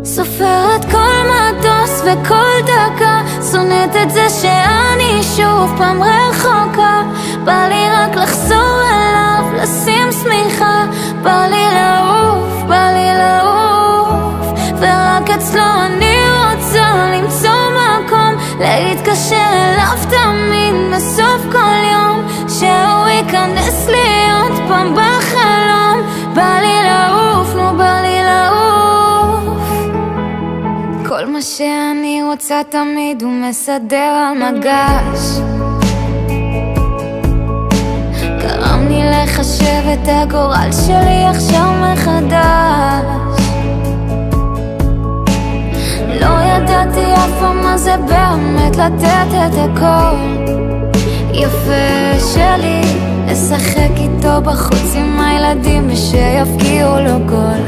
סופרת כל מטוס וכל דקה, שונאת את זה שאני שוב פעם רחוקה. בא לי רק לחזור אליו, לשים שמיכה. בא לי לעוף, בא לי לעוף, ורק אצלו אני רוצה למצוא מקום, להתקשר אליו תמיד בסוף כל יום, שהוא ייכנס לי עוד פעם בחלום. בא לי לעוף, נו בא לי לעוף. כל מה שאני רוצה תמיד הוא מסדר על מגש. גרם לי לחשב את הגורל שלי עכשיו מחדש. לא ידעתי אף פעם מה זה באמת לתת את הכל. יפה שלי, לשחק איתו בחוץ עם הילדים ושיפגיעו לו גול.